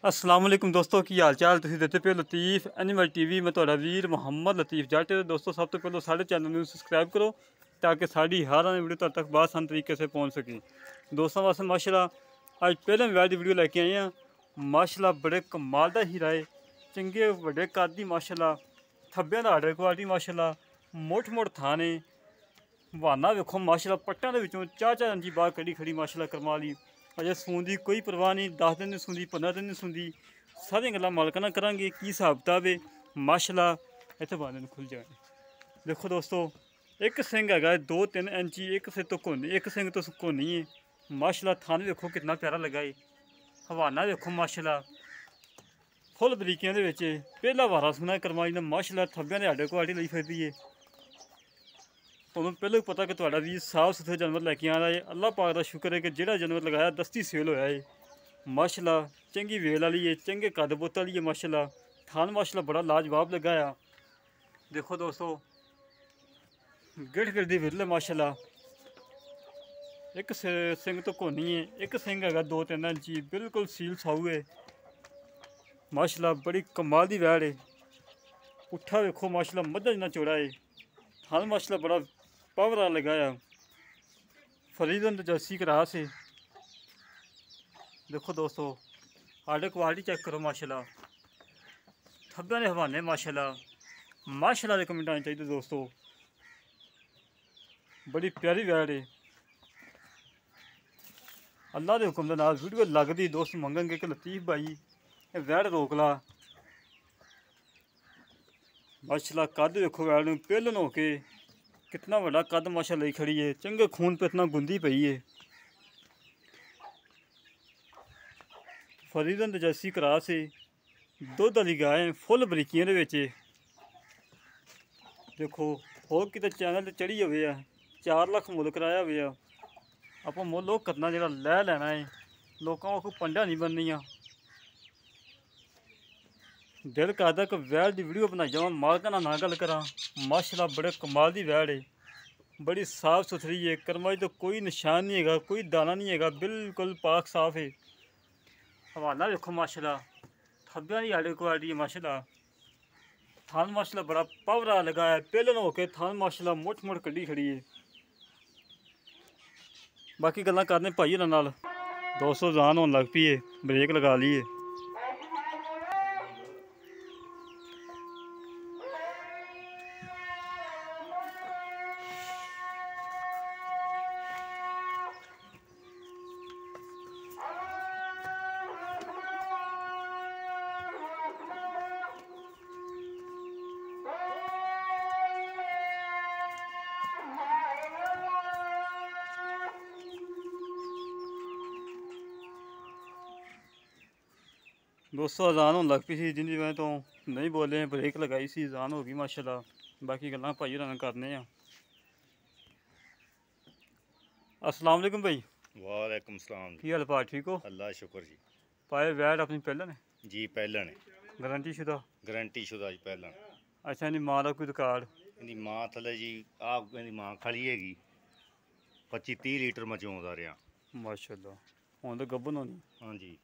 अस्सलाम वालेकुम दोस्तों की हाल चाल तुसीं देखते पे लतीफ़ एनिमल टीवी मैं तुहाडा वीर मुहम्मद लतीफ़ जट दोस्तों सब तो पहले साढ़े चैनल में सब्सक्राइब करो ताकि साड़ी हर आने वीडियो तक आसान तरीके से पहुँच सके दोस्तों वास्ते माशाल्लाह अज पहले विवाह की वीडियो लैके आए हैं माशाल्लाह बड़े कमाल का हीरा है चंगे बड़े कद दी माशाल्लाह थब्बे दा आर्डर क्वालिटी माशाल्लाह मोट मोट थाने बहाना वेखो माशाल्लाह पट्टां दे विचों चार इंची बाहर कड़ी खड़ी माशाल्लाह करमाल ही अजे सून की कोई परवाह नहीं 10 दिन नहीं सूंदी 15 दिन नहीं सूंदी सारियां गल्लां मालका नाल करांगे की हिसाब किताब है माशाल्लाह इत्थे बांदे नूं खुल जाए देखो दोस्तों एक सिंह हैगा 2-3 इंची एक सिर तो कोनी एक सिंह तो कोनी है माशाल्लाह थान वेखो कितना प्यारा लगा है हवाना वेखो माशाल्लाह फुल बरीकियां दे विच पहला वारा सुना करमाई ने माशाल्लाह थब्बियां दे आर्डर क्वालिटी लई फिरदी है तुहानूं पहले पता कि तुहाडा भी साफ सुथरे जानवर लैके आ रहा है अल्लाह पाक का शुक्र है कि जिहड़ा जानवर लगाया दस्ती सेल होया है माशाल्लाह चंगी वेल वाली है चंगे कद बुत्त वाली है माशाल्लाह थान माशाल्लाह बड़ा लाजवाब लगाया देखो दोस्तों गिड़ गिड़ दी विरल माशाल्लाह एक सिंह तो कोनी है एक सिंह हैगा 2-3 इंची बिल्कुल सील साऊ है माशाल्लाह बड़ी कमाल दी वैड़ है पुट्ठा वेखो माशाल्लाह मद्धा जिन्ना चौड़ा है थान माशाल्लाह बड़ा पावर लगाया फरीदन जर्सी क्रास है देखो दोस्तों आर्डर क्वालिटी चेक करो माशाल्लाह थब्बे ने हवाने माशाल्लाह दे कमेंट आने चाहिए दोस्तों बड़ी प्यारी वैड़ है अल्लाह के हुक्म के नाल वीडियो लगती दोस्त मंगेंगे कि लतीफ़ भाई ये वैड़ रोक ला माशाल्लाह कद देखो वैड़ नूं पहलन हो के कितना बड़ा कद माशाल्लाह खड़ी है चंगे खून पे इतना गुंदी पई है फरीदन जर्सी क्रास है दुध वाली गाय है फुल बरीकियां दे विच देखो होर किते चैनल ते चढ़ी होवे 4 लाख मुल कराया होवे आपां मुल ओह करना जेह्ड़ा लै लैना है लोकां आखो पंडा नहीं बननियां दिल करदा कि वैड़ की वीडियो बनाई जावां मालका नाल ना गल करां माशाल्लाह बड़े कमाल दी वैड़ है बड़ी साफ सुथरी है करमाई तो कोई निशान नहीं है कोई दाना नहीं है बिल्कुल पाक साफ है हवाना देखो माशाल्लाह थब्बियां दी आर्डर क्वालिटी है माशाल्लाह थान माशाल्लाह बड़ा पावरा लगा है पहलन होके थान माशाल्लाह मुठ मुठ कड्डी खड़ी है बाकी गल्लां करने भाई होरां नाल दोस्तों जान होने लग पई है ब्रेक लगा ली है दोस्तों अजान होने लग पई सी जिंदी वजह तो नहीं बोले ब्रेक लगाई सी अजान हो गई माशाल्लाह बाकी गल्लां भाई होरां नाल करने आ अस्सलाम वालेकुम भाई वालेकुम सलाम की हाल पा ठीक हो अल्लाह शुक्र जी पाए वैड़ अपनी पहलन है जी पैलन गारंटी शुदा गारंटी शुदा जी पैलन अच्छा इन्दी मां दा कोई रिकार्ड ਇਹਦੀ ਮਾਂ ਥੱਲੇ ਜੀ ਆਹ ਇਹਦੀ ਮਾਂ ਖੜੀ ਹੈਗੀ 25-30 ਲੀਟਰ ਮਚਾਉਂਦਾ ਰਿਹਾ माशाल्लाह हुण तो गब्बन होनी ਹਾਂਜੀ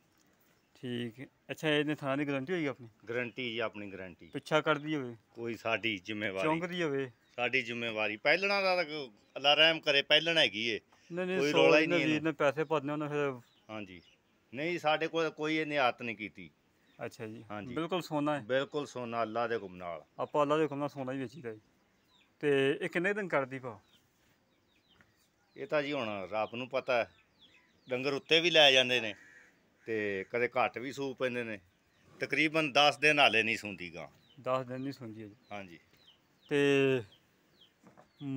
ठीक है अच्छा इन्हें थाना की गारंटी होगी अपनी ਗਰੰਟੀ ਜੀ ਆਪਣੀ ਗਰੰਟੀ पिछा कर दी होवे ਕੋਈ ਸਾਡੀ ਜ਼ਿੰਮੇਵਾਰੀ चौंक दी होवे ਸਾਡੀ ਜ਼ਿੰਮੇਵਾਰੀ ਪਹਿਲਣਾ ਦਾ ਤਾਂ ਅੱਲਾ ਰਹਿਮ ਕਰੇ ਪਹਿਲਣ ਹੈਗੀ ਏ नहीं कोई सौ रौला ही इन्हें नहीं है वीर ने पैसे भरने उन्हें फिर ਹਾਂਜੀ ਨਹੀਂ ਸਾਡੇ ਕੋਲ ਕੋਈ ਇਹਨੇ ਆਤ ਨਹੀਂ ਕੀਤੀ अच्छा जी हाँ जी। बिल्कुल सोना है ਬਿਲਕੁਲ ਸੋਨਾ ਅੱਲਾ ਦੇ ਹੁਕਮ ਨਾਲ ਆਪਾਂ ਅੱਲਾ ਦੇ ਹੁਕਮ ਨਾਲ ਸੋਨਾ ਹੀ ਵੇਚੀਦਾ ਹੈ ਤੇ ਇਹ ਕਿੰਨੇ ਦਿਨ ਕਰਦੀ ਭਾ ਇਹ ਤਾਂ ਜੀ ਹੁਣ ਰੱਬ ਨੂੰ ਪਤਾ ਹੈ ਡੰਗਰ ਉੱਤੇ ਵੀ ਲੈ ਜਾਂਦੇ ਨੇ ਤੇ ਕਦੇ ਘੱਟ ਵੀ ਸੂ ਪੈਂਦੇ ਨੇ ਤਕਰੀਬਨ 10 ਦਿਨ ਹਾਲੇ ਨਹੀਂ ਸੂੰਦੀ ਗਾਂ 10 ਦਿਨ ਨਹੀਂ ਸੁਣਦੀ ਅਜੇ ਹਾਂਜੀ ਤੇ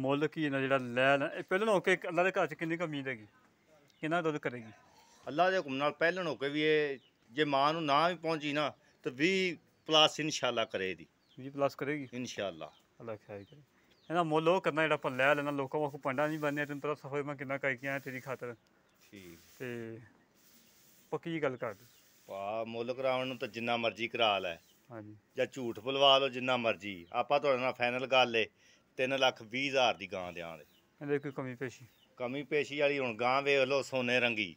ਮੁੱਲ ਕੀ ਇਹਨਾਂ ਜਿਹੜਾ ਲੈ ਇਹ ਪਹਿਲਾਂ ਹੋ ਕੇ ਅੱਲਾ ਦੇ ਘਰ ਚ ਕਿੰਨੀ ਕੁ ਉਮੀਦ ਹੈਗੀ ਕਿੰਨਾ ਦੁੱਧ ਕਰੇਗੀ ਅੱਲਾ ਦੇ ਹੁਕਮ ਨਾਲ ਪਹਿਲਣ ਹੋ ਕੇ ਵੀ ਇਹ ਜੇ ਮਾਂ ਨੂੰ ਨਾ ਵੀ ਪਹੁੰਚੀ ਨਾ ਤਾਂ 20 ਪਲੱਸ ਇਨਸ਼ਾਅੱਲਾ ਕਰੇਗੀ 20 ਪਲੱਸ ਕਰੇਗੀ ਇਨਸ਼ਾਅੱਲਾ ਅੱਲਾ ਖਿਆਲ ਕਰੇ ਇਹਦਾ ਮੁੱਲ ਉਹ ਕਰਨਾ ਜਿਹੜਾ ਆਪਾਂ ਲੈ ਲੈਣਾ ਲੋਕਾਂ ਵਾਂਗੂ ਪੰਡਾ ਨਹੀਂ ਬਣਿਆ ਤੈਨੂੰ ਪਤਾ ਸਫਰ ਮੈਂ ਕਿੰਨਾ ਕਾਇ ਕੇ ਆਇਆ ਤੇਰੀ ਖਾਤਰ ਠੀਕ ਤੇ ਪੱਕੀ ਗੱਲ ਕਰ ਦੇ ਭਾ ਮੁੱਲ ਕਰਾਉਣ ਨੂੰ ਤਾਂ ਜਿੰਨਾ ਮਰਜ਼ੀ ਕਰਾ ਲੈ ਹਾਂਜੀ ਜਾਂ ਝੂਠ ਬੁਲਵਾ ਲਓ ਜਿੰਨਾ ਮਰਜ਼ੀ ਆਪਾਂ ਤੁਹਾਡੇ ਨਾਲ ਫਾਈਨਲ ਗੱਲ ਏ 3,20,000 ਦੀ ਗਾਂ ਦਿਆਂਗੇ ਇਹਦੇ ਕੋਈ ਕਮੀ ਪੇਸ਼ੀ ਕਮੀ ਪੇਸ਼ੀ ਵਾਲੀ ਹੁਣ ਗਾਂ ਵੇਖ ਲਓ ਸੋਨੇ ਰੰਗੀ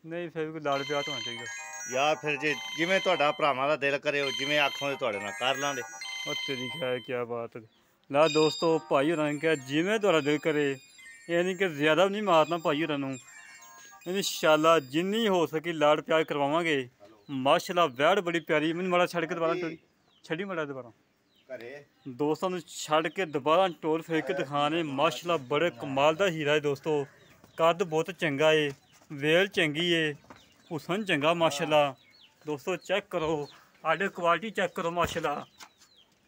ਨਹੀਂ ਫਿਰ ਵੀ ਕੋਈ ਲਾੜ ਪਿਆਰ ਤਾਂ ਹੋਣਾ ਚਾਹੀਦਾ। ਯਾਰ ਫਿਰ ਜੇ ਜਿਵੇਂ ਤੁਹਾਡਾ ਭਰਾਵਾਂ ਦਾ ਦਿਲ ਕਰੇ ਉਹ ਜਿਵੇਂ ਆਖੋ ਤੁਹਾਡੇ ਨਾਲ ਕਰ ਲਾਂਗੇ। ਉਹ ਤੇਰੀ ਖੈਰ ਕੀ ਬਾਤ ਹੈ। ਲਾ ਦੋਸਤੋ ਭਾਈ ਹੋਰਾਂ ਨੇ ਕਿਹਾ ਜਿਵੇਂ ਤੁਹਾਡਾ ਦਿਲ ਕਰੇ, ਇਹ ਨਹੀਂ ਕਿ ਜ਼ਿਆਦਾ ਵੀ ਨਹੀਂ ਮਾਰਨਾ ਭਾਈ ਹੋਰਾਂ ਨੂੰ। ਇਨਸ਼ਾਅੱਲਾ ਜਿੰਨੀ ਹੋ ਸਕੇ ਲਾੜ ਪਿਆਰ ਕਰਵਾਵਾਂਗੇ। ਮਾਸ਼ਾਅੱਲਾ ਵੈੜ ਬੜੀ ਪਿਆਰੀ। ਮੈਨੂੰ ਮਾੜਾ ਛੱਡ ਕੇ ਦੁਬਾਰਾ ਛੱਡੀ ਮਾੜਾ ਦੁਬਾਰਾ ਘਰੇ ਦੋਸਤਾਂ ਨੂੰ ਛੱਡ ਕੇ ਦੁਬਾਰਾ ਟੋਲ ਫੇਰ ਕੇ ਦਿਖਾਣੇ। ਮਾਸ਼ਾਅੱਲਾ ਬੜੇ ਕਮਾਲ ਦਾ ਹੀਰਾ ਹੈ ਦੋਸਤੋ। ਕੱਦ ਬਹੁਤ ਚੰਗਾ ਏ, ਵੇਲ ਚੰਗੀ ਏ, ਹੁਸਨ ਚੰਗਾ ਮਾਸ਼ਾਅੱਲਾ। ਦੋਸਤੋ ਚੈੱਕ ਕਰੋ, ਆਡੇ ਕੁਆਲਿਟੀ ਚੈੱਕ ਕਰੋ ਮਾਸ਼ਾਅੱਲਾ,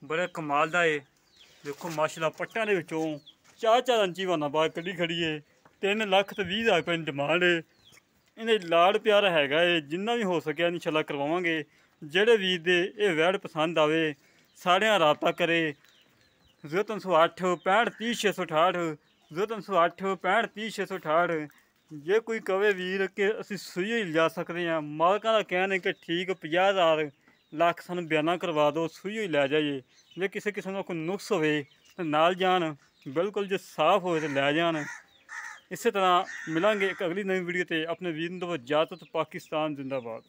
ਬੜੇ ਕਮਾਲ ਦਾ ਏ। ਦੇਖੋ ਮਾਸ਼ਾਅੱਲਾ ਪੱਟਾਂ ਦੇ ਵਿੱਚੋਂ 4-4 ਇੰਚੀ ਵਾਨਾ ਬਾਹਰ ਕੱਢੀ ਖੜੀ ਏ। 3,20,000 ਰੁਪਏ ਦੀ ਡਿਮਾਂਡ ਏ। ਇਹਦੇ ਲਾੜ ਪਿਆਰ ਹੈਗਾ ਏ, ਜਿੰਨਾ ਵੀ ਹੋ ਸਕਿਆ ਇਨਸ਼ਾਅੱਲਾ ਕਰਵਾਵਾਂਗੇ। ਜਿਹੜੇ ਵੀਰ ਦੇ ਇਹ ਵੈੜ ਪਸੰਦ ਆਵੇ ਸਾਰਿਆਂ ਰਾਬਤਾ ਕਰੇ 0308 65 30 668 0308 65 30 668। ਜੇ ਕੋਈ ਕਵੇ ਵੀਰ ਕਿ ਅਸੀਂ ਸੂਈ ਹੀ ਲਿਜਾ ਸਕਦੇ ਹਾਂ, ਮਾਲਕਾਂ ਦਾ ਕਹਿਣਾ ਹੈ ਕਿ ਠੀਕ 50,000 ਲੱਖ ਸਾਨੂੰ ਬਿਆਨਾ ਕਰਵਾ ਦਿਓ, ਸੂਈ ਹੀ ਲੈ ਜਾਈਏ। ਜੇ ਕਿਸੇ ਕਿਸਮ ਦਾ ਕੋਈ ਨੁਕਸ ਹੋਵੇ ਤਾਂ ਨਾਲ ਜਾਣ, ਬਿਲਕੁਲ ਜੇ ਸਾਫ਼ ਹੋਵੇ ਤਾਂ ਲੈ ਜਾਣ। ਇਸੇ ਤਰ੍ਹਾਂ ਮਿਲਾਂਗੇ ਇੱਕ ਅਗਲੀ ਨਵੀਂ ਵੀਡੀਓ 'ਤੇ। ਆਪਣੇ ਵੀਰ ਨੂੰ ਦਿਓ ਇਜਾਜ਼ਤ। ਪਾਕਿਸਤਾਨ ਜ਼ਿੰਦਾਬਾਦ।